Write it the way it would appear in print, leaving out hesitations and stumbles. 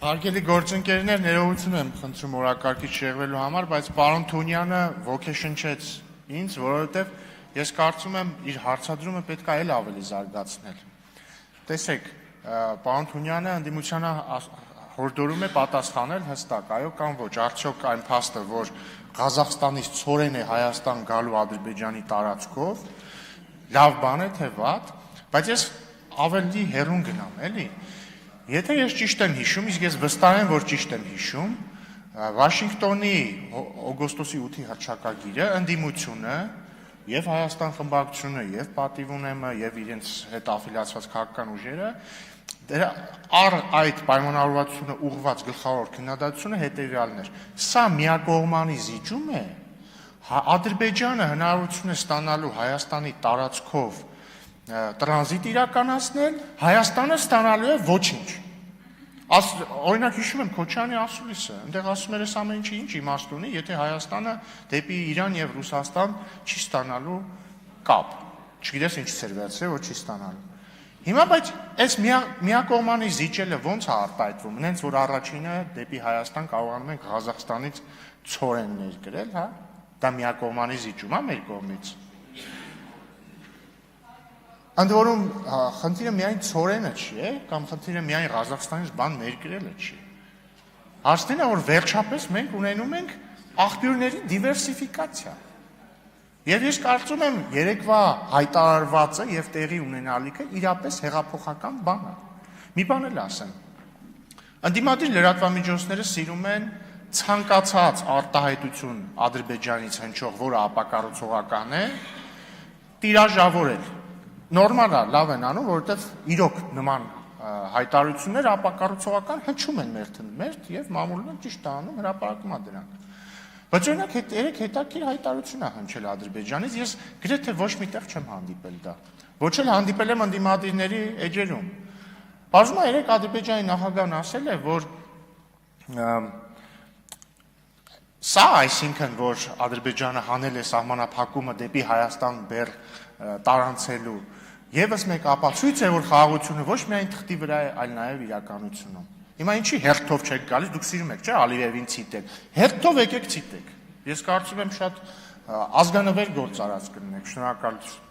Հարգելի գործընկերներ, ներողություն եմ խնդրում օրակարգիչ եղվելու համար, բայց պարոն Թունյանը ոգեշնչեց ինձ, որովհետև ես կարծում եմ իր հարցադրումը պետք է այլ ավելի զարգացնել։ Տեսեք, պարոն Թունյանը ընդդիմությանը հորդորում է պատասխանել հստակ, այո կամ ոչ, արդյոք այն փաստը, որ Ղազախստանից ցորեն է Հայաստան գալու Ադրբեջանի տարածքով, լավ բան է թե վատ, բայց ես ավելի հեռուն գնամ, էլի։ Եթե ես ճիշտ եմ հիշում, իսկ ես վստահ եմ, որ ճիշտ եմ հիշում, Վաշինգտոնի օգոստոսի 8-ի հռչակագիրը ընդդիմությունը եւ Հայաստան խմբակցությունը եւ Պատիվ ունեմը եւ իրենց հետ աֆիլիացված քաղաքական ուժերը առ այդ պայմանավորվածությունը ուղղված գլխավոր քննադատությունը հետեւյալն էր. Սա միակողմանի զիջում է, Ադրբեջանը հնարավորություն է ստանալու Հայաստանի տարածքով տրանզիտ իրականացնել, Հայաստանը ստանալու է ոչինչ։ Օրինակ հիշում եմ Քոչարյանի ասուլիսը, այնտեղ ասում էր, այս ամեն ինչի ինչ իմաստ ունի, եթե Հայաստանը դեպի Իրան եւ Ռուսաստան չի ստանալու կապ։ Չգիտես ինչից էր վերցրել, որ չի ստանալու։ Հիմա բայց այս միակողմանի զիջելը ո՞նց է արտահայտվում, նենց որ առաջինը դեպի Հայաստան կարողանում ենք Ղազախստանից ցորեն ներկրել, հա։ Դա միակողմանի զիջում է մեր կողմից։ Ընդ որում խնդիրը միայն ցորենը չի, կամ խնդիրը միայն Ղազախստանից բան ներկրելը չի։ Հարցն է, որ վերջապես մենք ունենում ենք աղբյուրների դիվերսիֆիկացիա։ Եվ ես կարծում եմ երեկվա հայտարարվածը եւ տեղի ունենալիքը իրապես հեղափոխական բան է։ Մի բան էլ ասեմ։ Ընդդիմադիր լրատվամիջոցները սիրում են ցանկացած արտահայտություն Ադրբեջանից հնչող, որը ապակառուցողական է, տիրաժավորել։ Նորմալ է, լավ են անում, որովհետև իրոք նման հայտարարություններ ապակառուցողական հնչում են մերթ եւ մամուլը ճիշտ է անում, հրապարակում է դրանք։ Բայց օրինակ երեք հետաքրքիր հայտարարություն է հնչել Ադրբեջանից, ես գրեթե ոչ միտեղ չեմ հանդիպել դա։ Ոչ էլ հանդիպել եմ ընդդիմադիրների էջերում։ Բացում է երեք Ադրբեջանի նախագահն ասել է, որ սա այսինքն, որ Ադրբեջանը հանել է սահմանափակումը դեպի Հայաստան բեռ տարանցելու, եւս մեկ ապացույց է, որ խաղաղությունը ոչ միայն թղթի վրա է, այլ նաեւ իրականությունում։ Հիմա ինչի հերթով չեք գալիս, դուք սիրում եք, չէ՞, Ալիևին ցիտել։ Հերթով եկեք ցիտեք։ Ես կարծում եմ շատ ազգանվեր գործ արած կլինեք։ Շնորհակալություն։